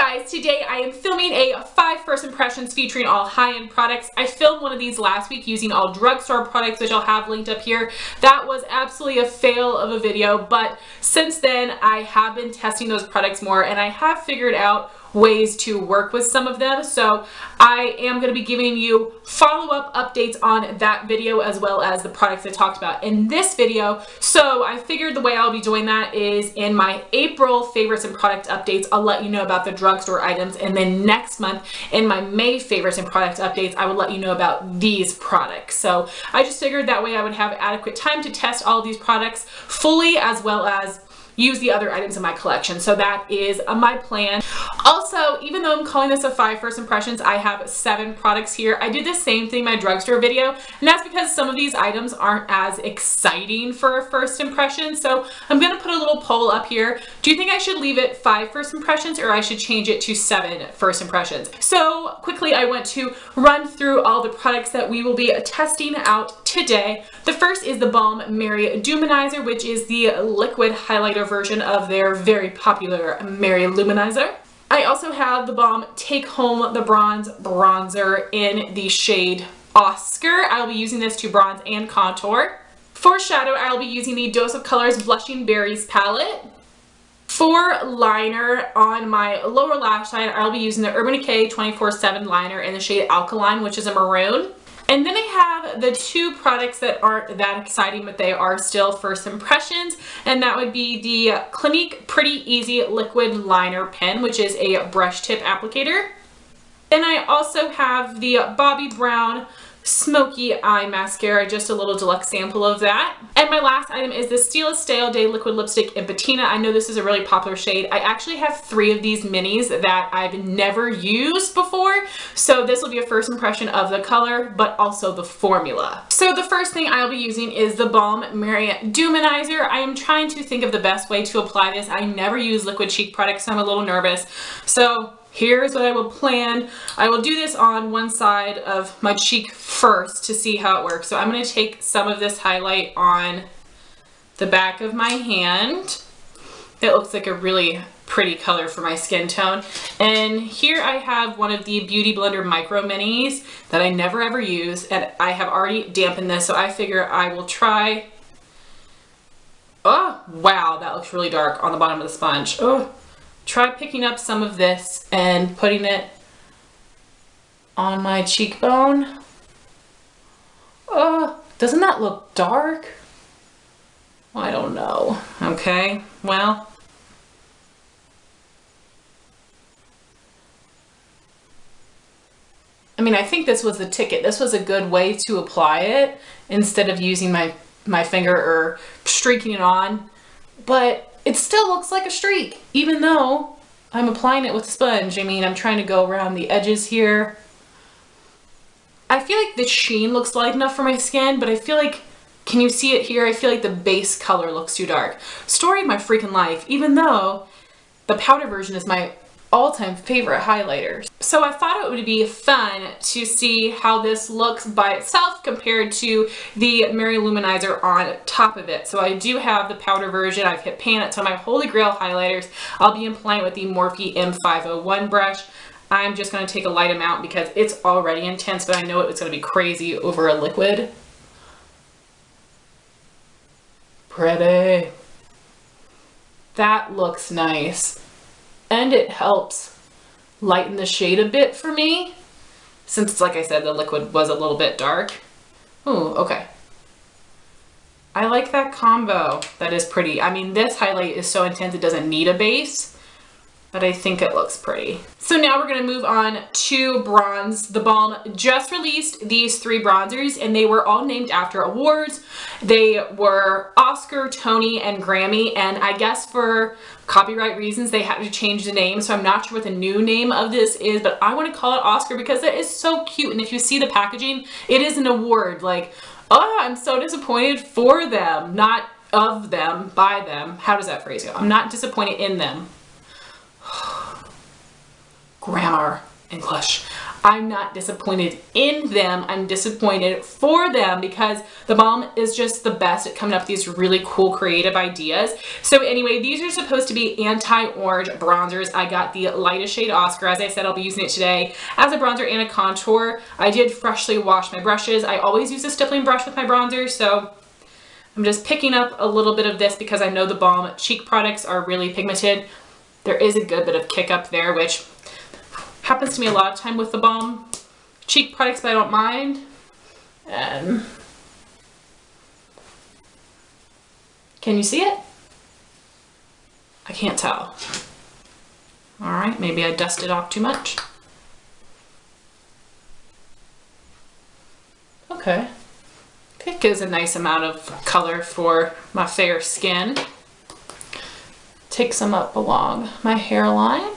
guys, today I am filming a 5 first impressions featuring all high-end products. I filmed one of these last week using all drugstore products, which I'll have linked up here. That was absolutely a fail of a video, but since then I have been testing those products more and I have figured out ways to work with some of them. So I am going to be giving you follow-up updates on that video as well as the products I talked about in this video. So I figured the way I'll be doing that is in my April favorites and product updates, I'll let you know about the drugstore items, and then next month in my May favorites and product updates, I will let you know about these products. So I just figured that way I would have adequate time to test all of these products fully as well as use the other items in my collection. So that is my plan. Also, even though I'm calling this a 5 first impressions, I have 7 products here. I did the same thing in my drugstore video, and that's because some of these items aren't as exciting for a first impression. So I'm gonna put a little poll up here. Do you think I should leave it 5 first impressions or I should change it to 7 first impressions? So quickly, I want to run through all the products that we will be testing out today. The first is the Balm Mary DewManizer, which is the liquid highlighter version of their very popular Mary Luminizer. I also have the Balm Take Home the Bronze Bronzer in the shade Oscar. I'll be using this to bronze and contour. For shadow, I'll be using the Dose of Colors Blushing Berries palette. For liner on my lower lash line, I'll be using the Urban Decay 24/7 liner in the shade Alkaline, which is a maroon. And then I have the 2 products that aren't that exciting, but they are still first impressions, and that would be the Clinique Pretty Easy Liquid Liner Pen, which is a brush tip applicator. Then I also have the Bobbi Brown Smokey Eye Mascara, just a little deluxe sample of that. And my last item is the Stila Stale Day Liquid Lipstick in Patina. I know this is a really popular shade. I actually have 3 of these minis that I've never used before, so this will be a first impression of the color, but also the formula. So the first thing I'll be using is the Balm Mary DewManizer. I am trying to think of the best way to apply this. I never use liquid cheek products, so I'm a little nervous. So here's what I will plan. I will do this on one side of my cheek first to see how it works. So I'm going to take some of this highlight on the back of my hand. It looks like a really pretty color for my skin tone. And here I have one of the Beauty Blender Micro Minis that I never ever use, and I have already dampened this, so I figure I will try. Oh, wow, that looks really dark on the bottom of the sponge. Oh. Try picking up some of this and putting it on my cheekbone. Oh, doesn't that look dark? I don't know. Okay, well. I mean, I think this was the ticket. This was a good way to apply it instead of using my finger or streaking it on. But it still looks like a streak, even though I'm applying it with a sponge. I mean, I'm trying to go around the edges here. I feel like the sheen looks light enough for my skin, but I feel like, can you see it here? I feel like the base color looks too dark. Story of my freaking life, even though the powder version is my all-time favorite highlighter. So I thought it would be fun to see how this looks by itself compared to the Mary Luminizer on top of it. So I do have the powder version. I've hit pan it to my Holy Grail highlighters. I'll be applying with the Morphe M501 brush. I'm just going to take a light amount because it's already intense, but I know it's going to be crazy over a liquid. Pretty. That looks nice. And it helps lighten the shade a bit for me, since, like I said, the liquid was a little bit dark. Ooh, okay. I like that combo. That is pretty. I mean, this highlight is so intense it doesn't need a base, but I think it looks pretty. So now we're going to move on to bronze. The Balm just released these 3 bronzers, and they were all named after awards. They were Oscar, Tony, and Grammy, and I guess for copyright reasons they had to change the name, so I'm not sure what the new name of this is, but I want to call it Oscar because it is so cute. And if you see the packaging, it is an award. Like, oh, I'm so disappointed for them, not of them, by them. How does that phrase go? I'm not disappointed in them. Grammar, English. I'm not disappointed in them. I'm disappointed for them because theBalm is just the best at coming up with these really cool creative ideas. So anyway, these are supposed to be anti-orange bronzers. I got the lightest shade Oskar. As I said, I'll be using it today as a bronzer and a contour. I did freshly wash my brushes. I always use a stippling brush with my bronzer, so I'm just picking up a little bit of this because I know theBalm cheek products are really pigmented. There is a good bit of kick up there, which happens to me a lot of time with theBalm cheek products, but I don't mind. Can you see it? I can't tell. All right, maybe I dusted off too much. Okay. It gives a nice amount of color for my fair skin. Take some up along my hairline.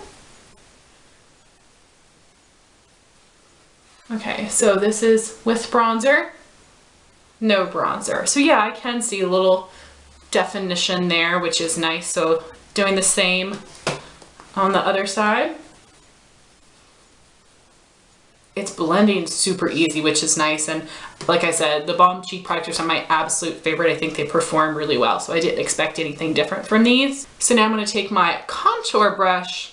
Okay, so this is with bronzer, no bronzer. So yeah, I can see a little definition there, which is nice. So doing the same on the other side. It's blending super easy, which is nice. And like I said, theBalm cheek products are some of my absolute favorite. I think they perform really well. So I didn't expect anything different from these. So now I'm going to take my contour brush,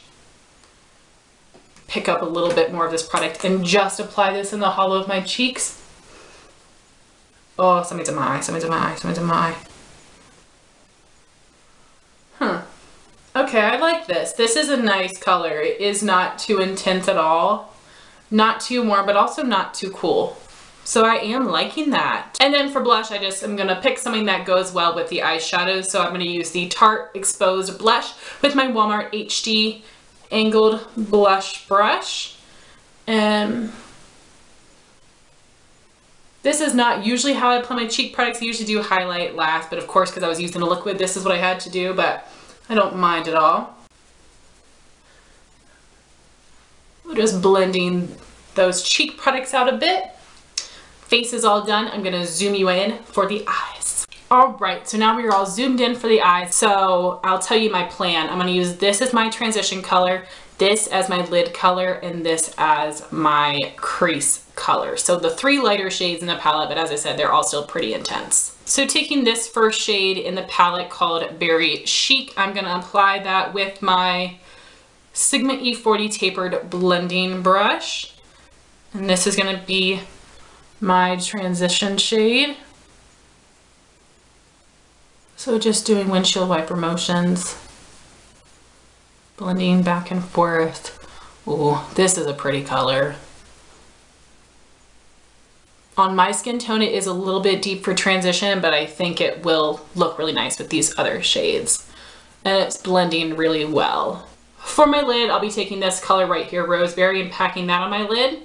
pick up a little bit more of this product and just apply this in the hollow of my cheeks. Oh, something's in my eye, something's in my eye, something's in my eye. Huh. Okay, I like this. This is a nice color. It is not too intense at all. Not too warm, but also not too cool. So I am liking that. And then for blush, I'm gonna pick something that goes well with the eyeshadows. So I'm gonna use the Tarte Exposed Blush with my Walmart HD angled blush brush. And this is not usually how I apply my cheek products. I usually do highlight last, but of course, because I was using a liquid, this is what I had to do, but I don't mind at all. We're just blending those cheek products out a bit. Face is all done. I'm gonna zoom you in for the eyes. All right, so now we're all zoomed in for the eyes. So I'll tell you my plan. I'm gonna use this as my transition color, this as my lid color, and this as my crease color. So the three lighter shades in the palette, but as I said, they're all still pretty intense. So taking this first shade in the palette called Berry Chic, I'm gonna apply that with my Sigma E40 tapered blending brush. And this is gonna be my transition shade. So just doing windshield wiper motions, blending back and forth. Ooh, this is a pretty color. On my skin tone, it is a little bit deep for transition, but I think it will look really nice with these other shades. And it's blending really well. For my lid, I'll be taking this color right here, Roseberry, and packing that on my lid.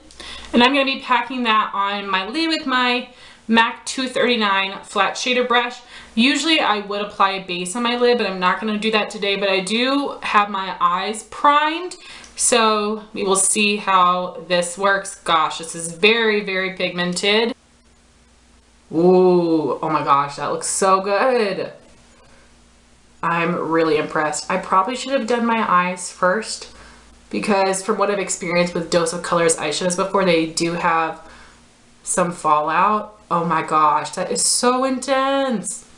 And I'm gonna be packing that on my lid with my MAC 239 flat shader brush. Usually I would apply a base on my lid, but I'm not gonna do that today, but I do have my eyes primed. So we will see how this works. Gosh, this is very, very pigmented. Ooh, oh my gosh, that looks so good. I'm really impressed. I probably should have done my eyes first because from what I've experienced with Dose of Colors eyeshadows before, they do have some fallout. Oh my gosh, that is so intense.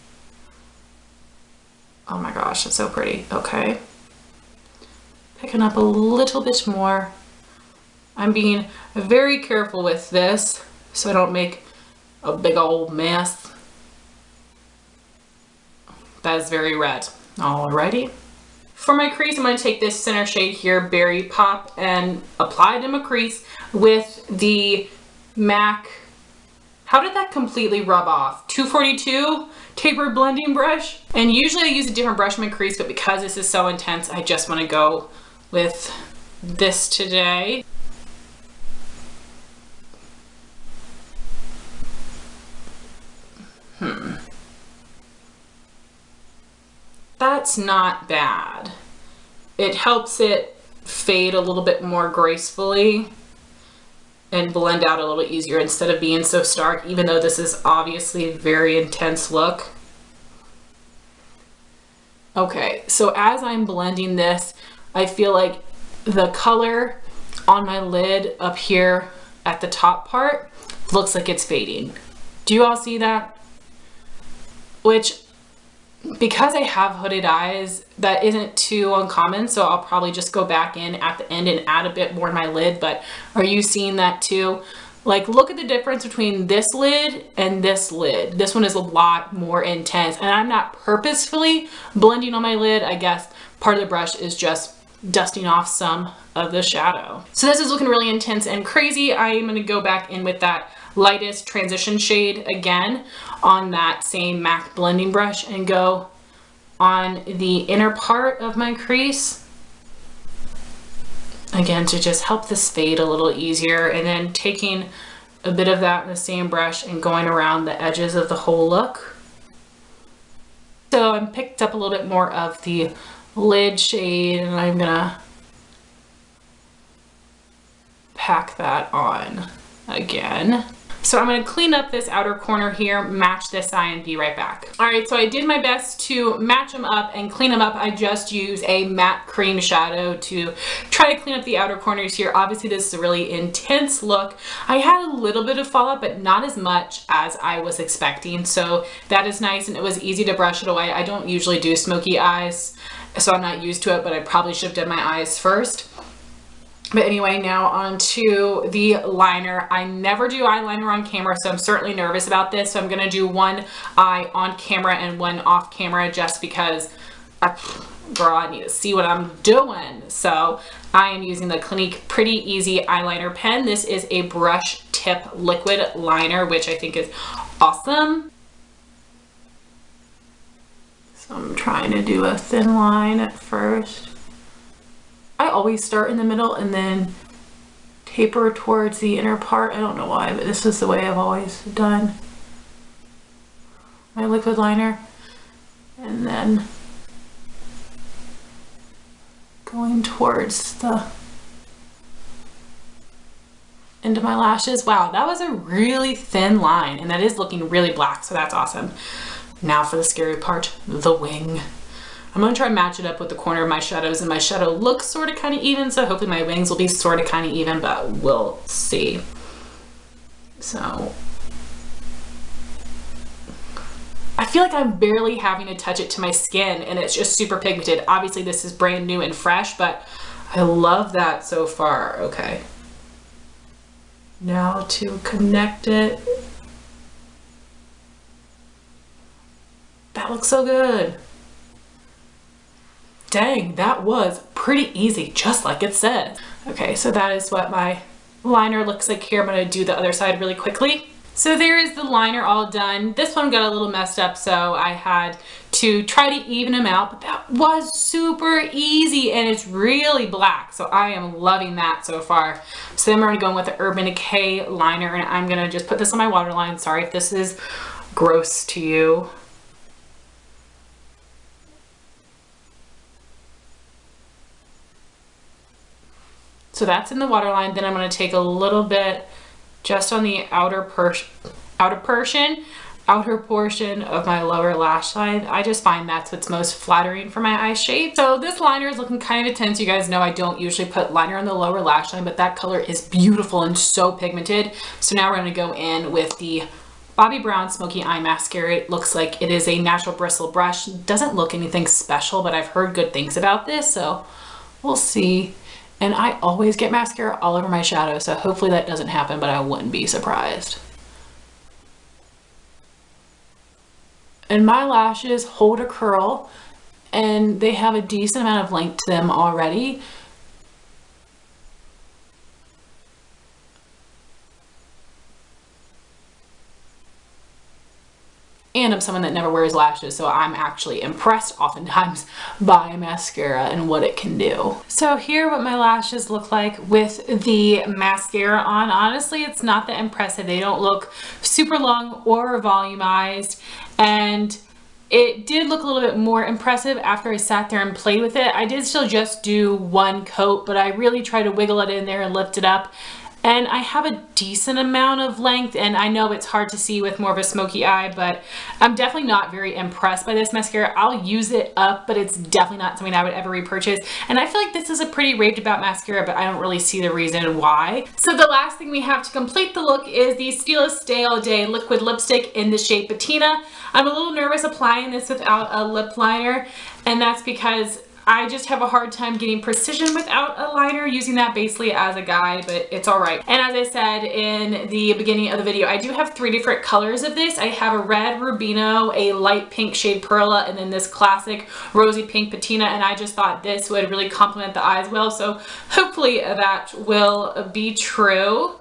Oh my gosh, that's so pretty. Okay. Picking up a little bit more. I'm being very careful with this so I don't make a big old mess. That is very red. Alrighty. For my crease, I'm going to take this center shade here, Berry Pop, and apply it in my crease with the MAC. How did that completely rub off? 242 tapered blending brush. And usually I use a different brush in my crease, but because this is so intense, I just want to go with this today. That's not bad. It helps it fade a little bit more gracefully and blend out a little easier instead of being so stark, even though this is obviously a very intense look. Okay, so as I'm blending this, I feel like the color on my lid up here at the top part looks like it's fading. Do you all see that? Which, because I have hooded eyes, that isn't too uncommon, so I'll probably just go back in at the end and add a bit more in my lid. But are you seeing that too? Like, look at the difference between this lid and this lid. This one is a lot more intense, and I'm not purposefully blending on my lid. I guess part of the brush is just dusting off some of the shadow. So this is looking really intense and crazy. I am going to go back in with that lightest transition shade again on that same MAC blending brush and go on the inner part of my crease again to just help this fade a little easier, and then taking a bit of that in the same brush and going around the edges of the whole look. So I picked up a little bit more of the lid shade, and I'm gonna pack that on again. So I'm going to clean up this outer corner here, match this eye, and be right back. All right, so I did my best to match them up and clean them up. I just use a matte cream shadow to try to clean up the outer corners here. Obviously, this is a really intense look. I had a little bit of fallout, but not as much as I was expecting. So that is nice, and it was easy to brush it away. I don't usually do smoky eyes, so I'm not used to it, but I probably should have done my eyes first. But anyway, now on to the liner. I never do eyeliner on camera, so I'm certainly nervous about this. So I'm going to do one eye on camera and one off camera just because, girl, I need to see what I'm doing. So I am using the Clinique Pretty Easy Eyeliner Pen. This is a brush tip liquid liner, which I think is awesome. So I'm trying to do a thin line at first. I always start in the middle and then taper towards the inner part. I don't know why, but this is the way I've always done my liquid liner. And then going towards the end of my lashes. Wow, that was a really thin line, and that is looking really black, so that's awesome. Now for the scary part, the wing. I'm going to try and match it up with the corner of my shadows, and my shadow looks sort of kind of even, so hopefully my wings will be sort of kind of even, but we'll see. So I feel like I'm barely having to touch it to my skin, and it's just super pigmented. Obviously this is brand new and fresh, but I love that so far. Okay. Now to connect it. That looks so good. Dang, that was pretty easy, just like it says. Okay, so that is what my liner looks like here. I'm going to do the other side really quickly. So there is the liner all done. This one got a little messed up, so I had to try to even them out, but that was super easy, and it's really black, so I am loving that so far. So then we're going to go in with the Urban Decay liner, and I'm going to just put this on my waterline. Sorry if this is gross to you. So that's in the waterline. Then I'm going to take a little bit just on the outer portion of my lower lash line. I just find that's what's most flattering for my eye shape. So this liner is looking kind of intense. You guys know I don't usually put liner on the lower lash line, but that color is beautiful and so pigmented. So now we're going to go in with the Bobbi Brown Smoky Eye Mascara. It looks like it is a natural bristle brush. It doesn't look anything special, but I've heard good things about this, so we'll see. And I always get mascara all over my shadow, so hopefully that doesn't happen, but I wouldn't be surprised. And my lashes hold a curl, and they have a decent amount of length to them already. And I'm someone that never wears lashes, so I'm actually impressed oftentimes by mascara and what it can do. So here what my lashes look like with the mascara on. Honestly, it's not that impressive. They don't look super long or volumized, and it did look a little bit more impressive after I sat there and played with it. I did still just do one coat, but I really tried to wiggle it in there and lift it up. And I have a decent amount of length, and I know it's hard to see with more of a smoky eye, but I'm definitely not very impressed by this mascara. I'll use it up, but it's definitely not something I would ever repurchase. And I feel like this is a pretty raved about mascara, but I don't really see the reason why. So the last thing we have to complete the look is the Stila Stay All Day liquid lipstick in the shade Patina. I'm a little nervous applying this without a lip liner, and that's because I just have a hard time getting precision without a liner, using that basically as a guide, but it's all right. And as I said in the beginning of the video, I do have 3 different colors of this. I have a red Rubino, a light pink shade Perla, and then this classic rosy pink Patina, and I just thought this would really complement the eyes well, so hopefully that will be true.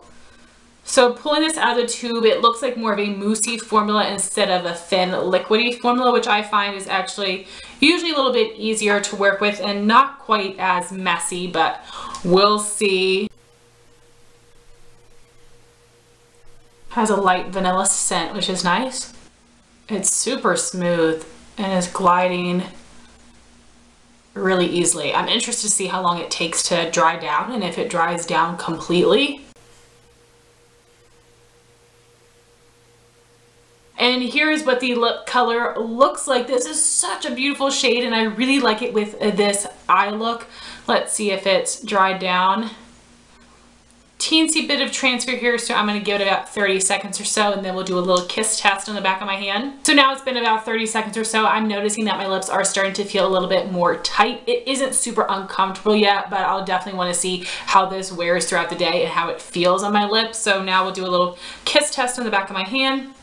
So pulling this out of the tube, it looks like more of a moussey formula instead of a thin liquidy formula, which I find is actually usually a little bit easier to work with and not quite as messy, but we'll see. Has a light vanilla scent, which is nice. It's super smooth and is gliding really easily. I'm interested to see how long it takes to dry down and if it dries down completely. And here is what the lip color looks like. This is such a beautiful shade, and I really like it with this eye look. Let's see if it's dried down. Teensy bit of transfer here, so I'm going to give it about 30 seconds or so, and then we'll do a little kiss test on the back of my hand. So now it's been about 30 seconds or so. I'm noticing that my lips are starting to feel a little bit more tight. It isn't super uncomfortable yet, but I'll definitely want to see how this wears throughout the day and how it feels on my lips. So now we'll do a little kiss test on the back of my hand.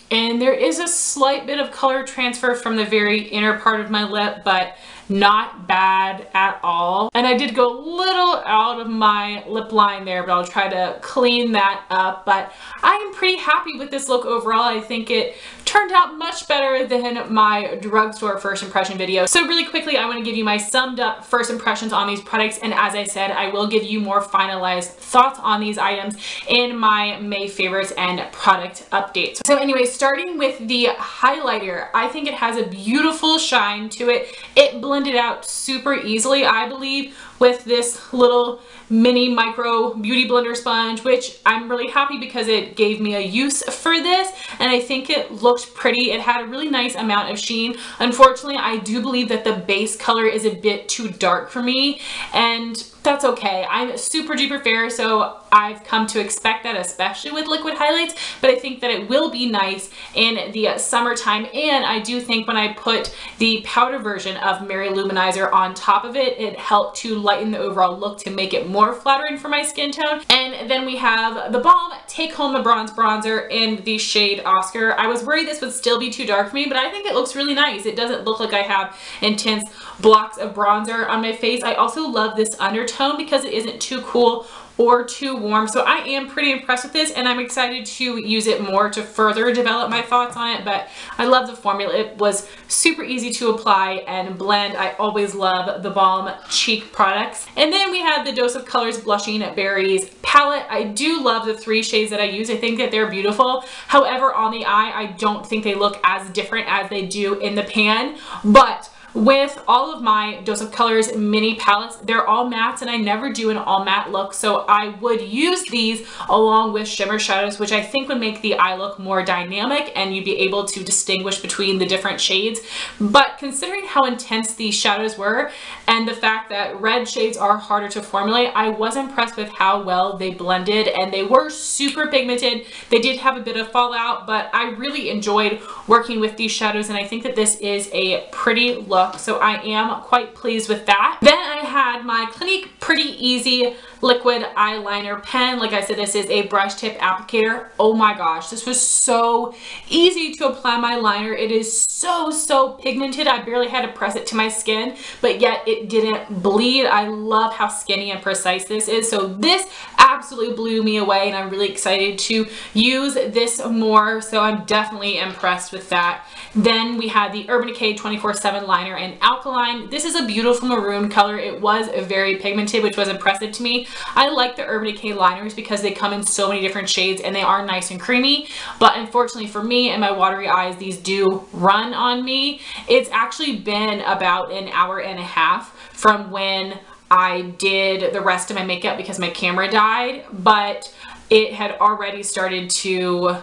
And there is a slight bit of color transfer from the very inner part of my lip, but not bad at all. And I did go a little out of my lip line there, but I'll try to clean that up. But I am pretty happy with this look overall. I think it turned out much better than my drugstore first impression video. So really quickly, I want to give you my summed up first impressions on these products. And as I said, I will give you more finalized thoughts on these items in my May favorites and product updates. So anyway, starting with the highlighter, I think it has a beautiful shine to it. It blended out super easily, I believe, with this little mini micro beauty blender sponge, which I'm really happy because it gave me a use for this, and I think it looked pretty. It had a really nice amount of sheen. Unfortunately, I do believe that the base color is a bit too dark for me, and that's okay. I'm super duper fair, so I've come to expect that, especially with liquid highlights, but I think that it will be nice in the summertime. And I do think when I put the powder version of Mary Luminizer on top of it, it helped to lighten the overall look to make it more flattering for my skin tone. And then we have the Balm Take Home the Bronze Bronzer in the shade Oscar. I was worried this would still be too dark for me, but I think it looks really nice. It doesn't look like I have intense blocks of bronzer on my face. I also love this undertone because it isn't too cool or too warm. So I am pretty impressed with this, and I'm excited to use it more to further develop my thoughts on it. But I love the formula. It was super easy to apply and blend. I always love the Balm cheek products. And then we have the Dose of Colors Blushing Berries palette. I do love the 3 shades that I use. I think that they're beautiful. However, on the eye, I don't think they look as different as they do in the pan. But with all of my Dose of Colors mini palettes, they're all mattes, and I never do an all matte look, so I would use these along with shimmer shadows, which I think would make the eye look more dynamic and you'd be able to distinguish between the different shades. But considering how intense these shadows were and the fact that red shades are harder to formulate, I was impressed with how well they blended, and they were super pigmented. They did have a bit of fallout, but I really enjoyed working with these shadows, and I think that this is a pretty look. So I am quite pleased with that. Then I had my Clinique Pretty Easy liquid eyeliner pen. Like I said, this is a brush tip applicator. Oh my gosh, this was so easy to apply my liner. It is so pigmented. I barely had to press it to my skin, but yet it didn't bleed. I love how skinny and precise this is. So this absolutely blew me away, and I'm really excited to use this more. So I'm definitely impressed with that. Then we had the Urban Decay 24/7 liner in Alkaline. This is a beautiful maroon color. It was very pigmented, which was impressive to me. I like the Urban Decay liners because they come in so many different shades and they are nice and creamy, but unfortunately for me and my watery eyes, these do run on me. It's actually been about an hour and a half from when I did the rest of my makeup because my camera died, but it had already started to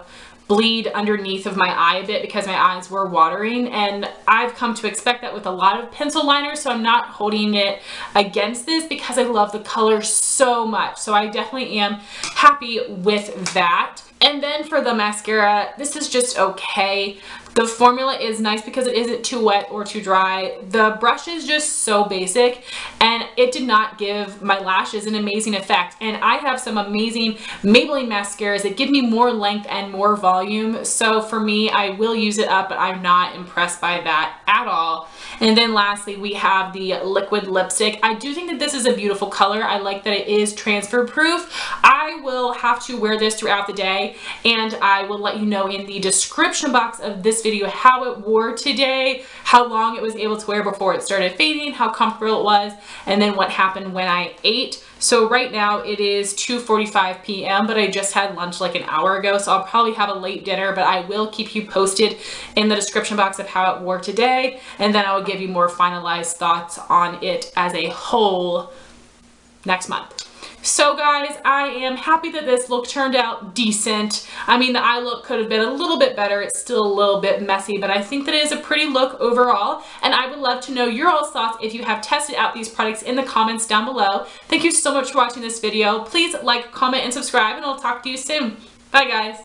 bleed underneath of my eye a bit because my eyes were watering, and I've come to expect that with a lot of pencil liners, so I'm not holding it against this because I love the color so much. So I definitely am happy with that. And then for the mascara, this is just okay. The formula is nice because it isn't too wet or too dry. The brush is just so basic, and it did not give my lashes an amazing effect. And I have some amazing Maybelline mascaras that give me more length and more volume. So for me, I will use it up, but I'm not impressed by that at all. And then lastly, we have the liquid lipstick. I do think that this is a beautiful color. I like that it is transfer proof. I will have to wear this throughout the day, and I will let you know in the description box of this video how it wore today, how long it was able to wear before it started fading, how comfortable it was, and then what happened when I ate. So right now it is 2:45 p.m. but I just had lunch like an hour ago, so I'll probably have a late dinner, but I will keep you posted in the description box of how it wore today, and then I will give you more finalized thoughts on it as a whole next month. So guys, I am happy that this look turned out decent. I mean, the eye look could have been a little bit better. It's still a little bit messy, but I think that it is a pretty look overall. And I would love to know your all's thoughts if you have tested out these products in the comments down below. Thank you so much for watching this video. Please like, comment, and subscribe, and I'll talk to you soon. Bye guys.